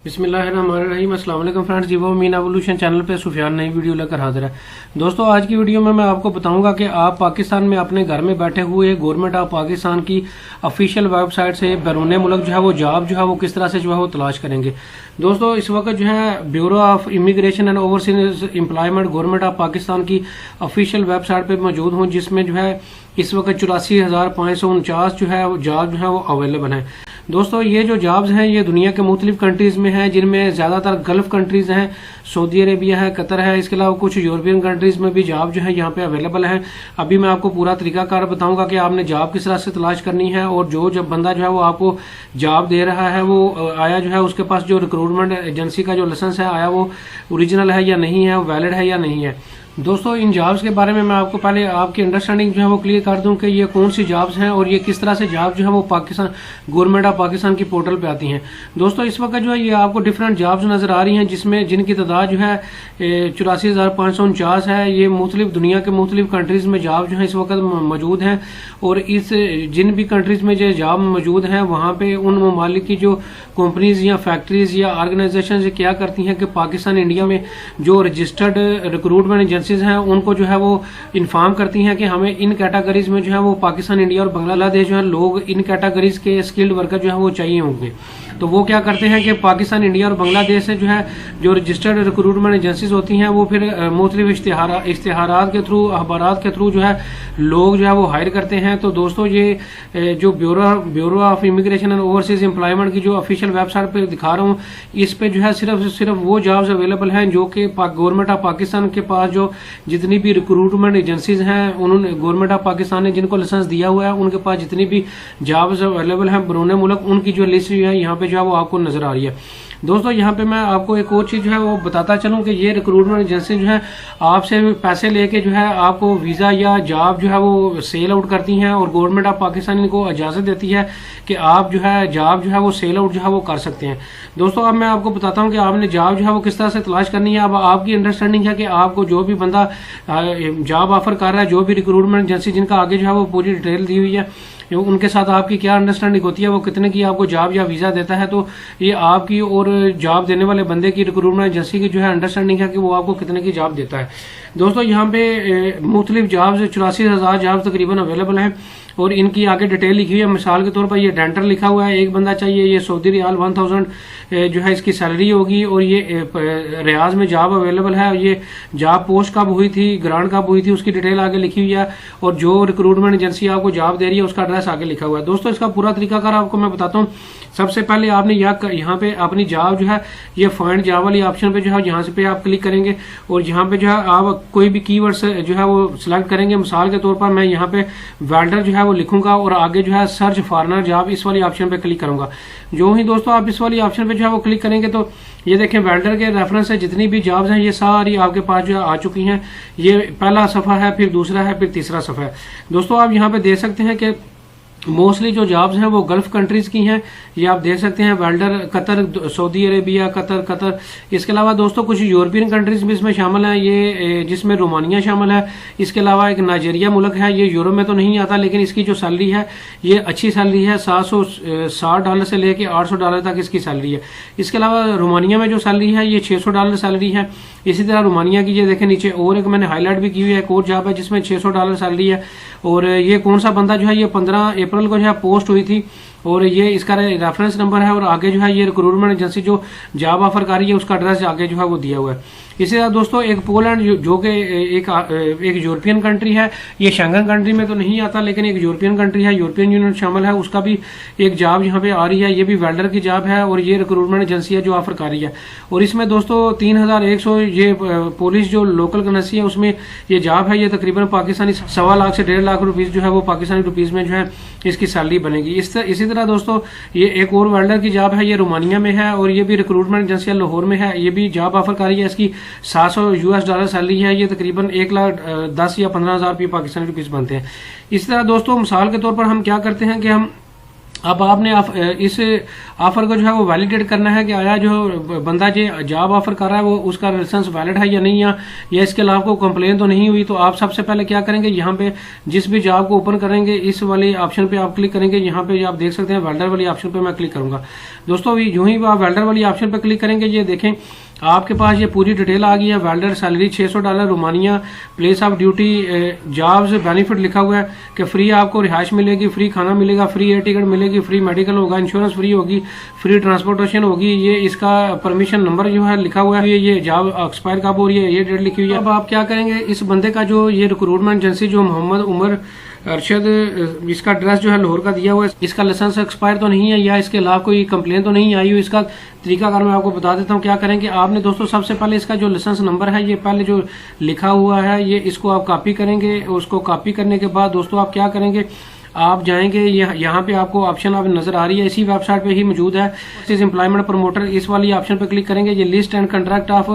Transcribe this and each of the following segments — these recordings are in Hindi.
बिस्मिल्लाहिर्रहमानिर्रहीम। अस्सलाम वालेकुम फ्रेंड्स, जीवो मीन एवोल्यूशन चैनल पे सुफियान नई वीडियो लेकर हाजिर है। दोस्तों, आज की वीडियो में मैं आपको बताऊंगा कि आप पाकिस्तान में अपने घर में बैठे हुए गवर्नमेंट ऑफ पाकिस्तान की ऑफिशियल वेबसाइट से बैरून मुल्क जो है वो जॉब जो है वो किस तरह से जो है वो तलाश करेंगे। दोस्तों, इस वक्त जो है bureau of immigration and overseas employment government of Pakistan की ऑफिशियल वेबसाइट पर मौजूद हूँ, जिसमें जो है इस वक्त 84,549 जो है जॉब जो है वो अवेलेबल है। दोस्तों, ये जो जॉब्स हैं ये दुनिया के मुख्तलिफ कंट्रीज में हैं, जिनमें ज़्यादातर गल्फ कंट्रीज हैं, सऊदी अरेबिया है, कतर है, इसके अलावा कुछ यूरोपियन कंट्रीज में भी जॉब जो है यहाँ पे अवेलेबल है। अभी मैं आपको पूरा तरीकाकार बताऊंगा कि आपने जॉब किस तरह से तलाश करनी है, और जब बंदा जो है वो आपको जॉब दे रहा है वो आया जो है उसके पास जो रिक्रूटमेंट एजेंसी का जो लाइसेंस है आया वो ओरिजिनल है या नहीं है, वैलिड है या नहीं है। दोस्तों, इन जॉब्स के बारे में मैं आपको पहले आपकी अंडरस्टैंडिंग जो है वो क्लियर कर दूं कि ये कौन सी जॉब्स हैं और ये किस तरह से जॉब जो है वो पाकिस्तान गवर्नमेंट ऑफ पाकिस्तान की पोर्टल पे आती हैं। दोस्तों, इस वक्त जो है ये आपको डिफरेंट जॉब्स नजर आ रही हैं, जिसमें जिनकी तादाद जो है 84,549 है। ये मुख्तलिफ दुनिया के मुख्तलिफ कंट्रीज में जॉब जो है इस वक्त मौजूद हैं, और इस जिन भी कंट्रीज में जो जॉब मौजूद हैं वहाँ पे उन ममालिक की जो कंपनीज या फैक्ट्रीज या ऑर्गेनाइजेशन क्या करती हैं कि पाकिस्तान इंडिया में जो रजिस्टर्ड रिक्रूटमेंट एजेंसीज हैं उनको जो है वो इन्फॉर्म करती हैं कि हमें इन कैटेगरीज में जो है वो पाकिस्तान, इंडिया और बांग्लादेश जो है लोग इन कैटेगरीज के स्किल्ड वर्कर जो है वो चाहिए होंगे। तो वो क्या करते हैं कि पाकिस्तान, इंडिया और बांग्लादेश से जो है जो रजिस्टर्ड रिक्रूटमेंट एजेंसीज होती हैं वो फिर मुख्तलिफ इश्तिहारात के थ्रू, अखबारात के थ्रू जो है लोग जो है वो हायर करते हैं। तो दोस्तों, ये जो bureau of immigration and overseas employment की जो ऑफिशियल वेबसाइट पे दिखा रहा हूँ, इस पे जो है सिर्फ वो जॉब्स अवेलेबल हैं जो कि गवर्नमेंट ऑफ पाकिस्तान के पास जो जितनी भी रिक्रूटमेंट एजेंसीज हैं, उन्होंने गवर्नमेंट ऑफ पाकिस्तान ने जिनको लाइसेंस दिया हुआ है उनके पास जितनी भी जॉब्स अवेलेबल हैं बैरून मुल्क, उनकी जो लिस्ट जो है यहाँ पे जो है वो आपको नजर आ रही है। दोस्तों, यहाँ पे मैं आपको एक और चीज जो है वो बताता चलूं कि ये रिक्रूटमेंट एजेंसी जो है आपसे पैसे लेके जो है आपको वीजा या जॉब जो है वो सेल आउट करती हैं, और गवर्नमेंट ऑफ पाकिस्तान इनको इजाजत देती है कि आप जो है जॉब जो है वो सेल आउट जो है वो कर सकते हैं। दोस्तों, अब मैं आपको बताता हूँ कि आपने जॉब जो है वो किस तरह से तलाश करनी है। अब आपकी अंडरस्टैंडिंग है कि आपको जो भी बंदा जॉब ऑफर कर रहा है, जो भी रिक्रूटमेंट एजेंसी जिनका आगे जो है वो पूरी डिटेल दी हुई है, उनके साथ आपकी क्या अंडरस्टैंडिंग होती है, वो कितने की आपको जॉब या वीजा देता है। तो ये आपकी और जॉब देने वाले बंदे की, रिक्रूटमेंट एजेंसी की जो है अंडरस्टैंडिंग है कि वो आपको कितने की जॉब देता है। दोस्तों, यहाँ पे मुख्तलिफ जॉब्स 84,000 जॉब तकरीबन अवेलेबल हैं, और इनकी आगे डिटेल लिखी हुई है। मिसाल के तौर पर ये डेंटल लिखा हुआ है, एक बंदा चाहिए, ये सऊदी रियाल 1000 जो है इसकी सैलरी होगी, और ये रियाज में जॉब अवेलेबल है। ये जॉब पोस्ट कब हुई थी, ग्रांट कब हुई थी, उसकी डिटेल आगे लिखी हुई है, और जो रिक्रूटमेंट एजेंसी आपको जॉब दे रही है उसका एड्रेस आगे लिखा हुआ है। दोस्तों, इसका पूरा तरीकाकार आपको मैं बताता हूँ। सबसे पहले आपने यहाँ पे अपनी जॉब जो है ये फाइंड जॉब वाली ऑप्शन पे जो है यहाँ से पे आप क्लिक करेंगे, और यहाँ पे जो है आप कोई भी कीवर्ड जो है वो सिलेक्ट करेंगे। मिसाल के तौर पर मैं यहाँ पे वेल्डर जो है वो लिखूंगा, और आगे जो है सर्च फॉरेनर जॉब इस वाली ऑप्शन पे क्लिक करूंगा। जो ही दोस्तों आप इस वाली ऑप्शन पे जो है वो क्लिक करेंगे तो ये देखें वेल्डर के रेफरेंस से जितनी भी जॉब्स हैं ये सारी आपके पास जो है आ चुकी हैं। ये पहला सफा है, फिर दूसरा है, फिर तीसरा सफा है। दोस्तों, आप यहाँ पे देख सकते हैं कि मोस्टली जो जॉब्स हैं वो गल्फ कंट्रीज की हैं। ये आप देख सकते हैं welder Qatar, Saudi Arabia, Qatar. इसके अलावा दोस्तों कुछ यूरोपियन कंट्रीज भी इसमें शामिल हैं, ये जिसमें रोमानिया शामिल है। इसके अलावा एक नाइजीरिया मुल्क है, ये यूरो में तो नहीं आता, लेकिन इसकी जो सैलरी है ये अच्छी सैलरी है, $760 से लेके $800 तक इसकी सैलरी है। इसके अलावा रोमानिया में जो सैलरी है ये $600 सैलरी है। इसी तरह रोमानिया की ये देखें नीचे और एक मैंने हाईलाइट भी की हुई है, एक और जॉब है जिसमें $600 सैलरी है। और ये कौन सा बंदा जो है ये 15 अप्रैल को जो है पोस्ट हुई थी, और ये इसका रेफरेंस नंबर है, और आगे जो है ये रिक्रूटमेंट एजेंसी जो जॉब ऑफर कर रही है उसका एड्रेस आगे जो है वो दिया हुआ है। इसी तरह दोस्तों एक पोलैंड जो कि एक यूरोपियन कंट्री है, ये शेंगन कंट्री में तो नहीं आता, लेकिन एक यूरोपियन कंट्री है, यूरोपियन यूनियन शामिल है, उसका भी एक जॉब यहाँ पे आ रही है। ये भी वेल्डर की जॉब है, और ये रिक्रूटमेंट एजेंसी है जो ऑफर कर रही है। और इसमें दोस्तों 3100 ये पुलिस जो लोकल करेंसी है उसमें ये जॉब है। ये तकरीबन पाकिस्तानी 1.25 लाख से 1.5 लाख रुपीज जो है वो पाकिस्तानी रुपीज में जो है इसकी सैलरी बनेगी। इसी तरह दोस्तों ये एक और वेल्डर की जॉब है, ये रोमानिया में है, और ये भी रिक्रूटमेंट एजेंसी लाहौर में है। ये भी जॉब ऑफर कर रही है, इसकी $700 सैलरी है। ये तकरीबन 1,10,000 या 15,000 पाकिस्तानी रुपीज बनते हैं। इस तरह दोस्तों मिसाल के तौर पर हम क्या करते हैं कि हम अब आपने इस ऑफर को जो है वो वैलिडेट करना है कि आया जो बंदा जो जॉब ऑफर कर रहा है वो उसका लाइसेंस वैलिड है या नहीं, या इसके अलावा को कंप्लेन तो नहीं हुई। तो आप सबसे पहले क्या करेंगे, यहाँ पे जिस भी जॉब को ओपन करेंगे इस वाले ऑप्शन पे आप क्लिक करेंगे। यहाँ पे आप देख सकते हैं वेल्डर वाली ऑप्शन पे मैं क्लिक करूंगा। दोस्तों यूं ही आप वेल्डर वाली ऑप्शन पे क्लिक करेंगे, ये देखें आपके पास ये पूरी डिटेल आ गई है। Welder salary $600, Romania, place of duty, jobs, benefit लिखा हुआ है कि फ्री आपको रिहाइश मिलेगी, फ्री खाना मिलेगा, फ्री एयर टिकट मिलेगी, फ्री मेडिकल होगा, इंश्योरेंस फ्री होगी, फ्री ट्रांसपोर्टेशन होगी। ये इसका परमिशन नंबर जो है लिखा हुआ है, ये जॉब एक्सपायर कब हो रही है, ये डेट लिखी हुई है। अब आप क्या करेंगे, इस बंदे का जो ये रिक्रूटमेंट एजेंसी जो मोहम्मद उमर अरशद, इसका एड्रेस जो है लाहौर का दिया हुआ है, इसका लाइसेंस एक्सपायर तो नहीं है या इसके खिलाफ कोई कंप्लेन तो नहीं आई हुई। इसका तरीकाकार मैं आपको बता देता हूँ। क्या करेंगे, आपने दोस्तों सबसे पहले इसका जो लाइसेंस नंबर है ये पहले जो लिखा हुआ है ये इसको आप कॉपी करेंगे। उसको कॉपी करने के बाद दोस्तों आप क्या करेंगे, आप जाएंगे यहाँ पे आपको ऑप्शन आप नजर आ रही है, इसी वेबसाइट पे ही मौजूद है, ओवरसीज एम्प्लॉयमेंट प्रमोटर, इस वाली ऑप्शन पे क्लिक करेंगे। ये list and contract of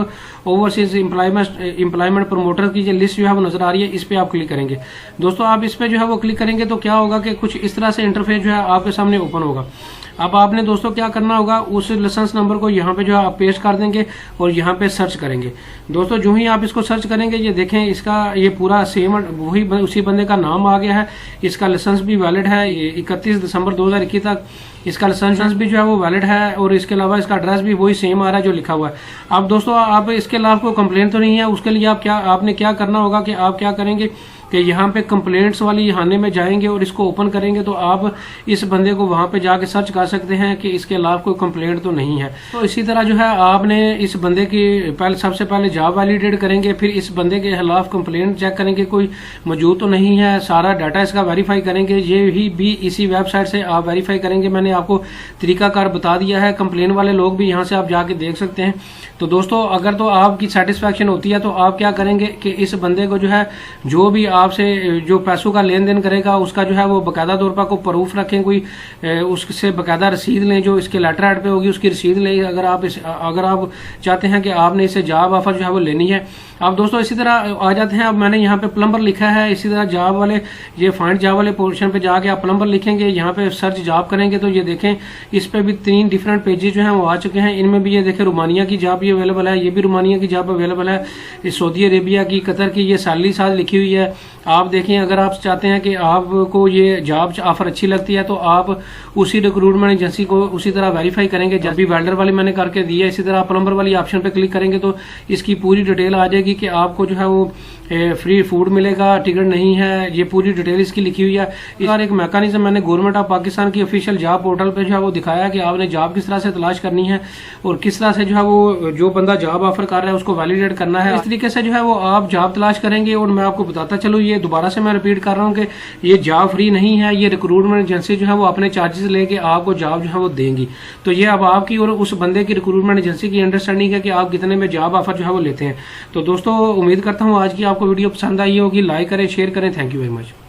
overseas employment promoter की जो लिस्ट जो है वो नजर आ रही है, इस पे आप क्लिक करेंगे। दोस्तों आप इस पे जो है वो क्लिक करेंगे तो क्या होगा कि कुछ इस तरह से इंटरफेस जो है आपके सामने ओपन होगा। अब आपने दोस्तों क्या करना होगा, उस लाइसेंस नंबर को यहाँ पे जो है आप पेस्ट कर देंगे और यहाँ पे सर्च करेंगे। दोस्तों जो ही आप इसको सर्च करेंगे ये देखें इसका ये पूरा सेम वही उसी बंदे का नाम आ गया है, इसका लाइसेंस भी वैलिड है, 31 दिसंबर 2021 तक इसका लाइसेंस भी जो है वो वैलिड है और इसके अलावा इसका एड्रेस भी वही सेम आ रहा है जो लिखा हुआ है। अब दोस्तों आप इसके अलावा कोई कंप्लेंट तो नहीं है, उसके लिए आपने क्या करना होगा कि आप क्या करेंगे कि यहाँ पे कंप्लेंट्स वाली खाने में जाएंगे और इसको ओपन करेंगे तो आप इस बंदे को वहां पे जाके सर्च कर सकते हैं कि इसके खिलाफ कोई कंप्लेंट तो नहीं है। तो इसी तरह जो है आपने इस बंदे की सबसे पहले जॉब वैलिडेट करेंगे, फिर इस बंदे के खिलाफ कंप्लेंट चेक करेंगे कोई मौजूद तो नहीं है, सारा डाटा इसका वेरीफाई करेंगे। ये भी इसी वेबसाइट से आप वेरीफाई करेंगे। मैंने आपको तरीकाकार बता दिया है, कंप्लेन वाले लोग भी यहाँ से आप जाके देख सकते हैं। तो दोस्तों अगर तो आपकी सेटिस्फैक्शन होती है तो आप क्या करेंगे कि इस बंदे को जो है जो भी आपसे जो पैसों का लेन देन करेगा उसका जो है वो बाकायदा तौर पर को प्रूफ रखें, कोई उससे बाकायदा रसीद लें, जो इसके लेटर हेड पे होगी उसकी रसीद लें अगर आप चाहते हैं कि आपने इसे जॉब ऑफर जो है वो लेनी है। अब दोस्तों इसी तरह आ जाते हैं, अब मैंने यहाँ पे प्लम्बर लिखा है, इसी तरह जॉब वाले ये फाइंड जॉब वाले पोर्शन पे जाके आप प्लम्बर लिखेंगे, यहाँ पे सर्च जॉब करेंगे तो ये देखें इस पे भी 3 डिफरेंट पेजेस जो हैं वो आ चुके हैं। इनमें भी ये देखें रोमानिया की जॉब ये अवेलेबल है, ये भी रोमानिया की जॉब अवेलेबल है, सऊदी अरेबिया की, कतर की, ये सैलरी साथ लिखी हुई है। आप देखें अगर आप चाहते हैं कि आपको ये जॉब ऑफर अच्छी लगती है तो आप उसी रिक्रूटमेंट एजेंसी को उसी तरह वेरीफाई करेंगे। जब भी वेल्डर वाली मैंने करके दी है, इसी तरह प्लम्बर वाली ऑप्शन पे क्लिक करेंगे तो इसकी पूरी डिटेल आ जाएगी कि आपको जो है वो फ्री फूड मिलेगा, टिकट नहीं है, ये पूरी डिटेल इसकी लिखी हुई है। इस बार एक मैकेनिज्म मैंने गवर्नमेंट ऑफ पाकिस्तान की ऑफिशियल जॉब पोर्टल पे जो है वो दिखाया कि आपने जॉब किस तरह से तलाश करनी है और किस तरह से जो है वो जो बंदा जॉब ऑफर कर रहा है उसको वैलिडेट करना है। इस तरीके से जो है वो आप जॉब तलाश करेंगे। और मैं आपको बताता चलूँ, ये दोबारा से मैं रिपीट कर रहा हूँ कि ये जॉब फ्री नहीं है, ये रिक्रूटमेंट एजेंसी जो है वो अपने चार्जेस लेके आपको जॉब जो है वो देंगी। तो ये अब आपकी और उस बंदे की रिक्रूटमेंट एजेंसी की अंडरस्टैंडिंग है कि आप कितने में जॉब ऑफर जो है वो लेते हैं। तो दोस्तों उम्मीद करता हूँ आज की आपको वीडियो पसंद आई होगी। लाइक करें, शेयर करें। Thank you very much.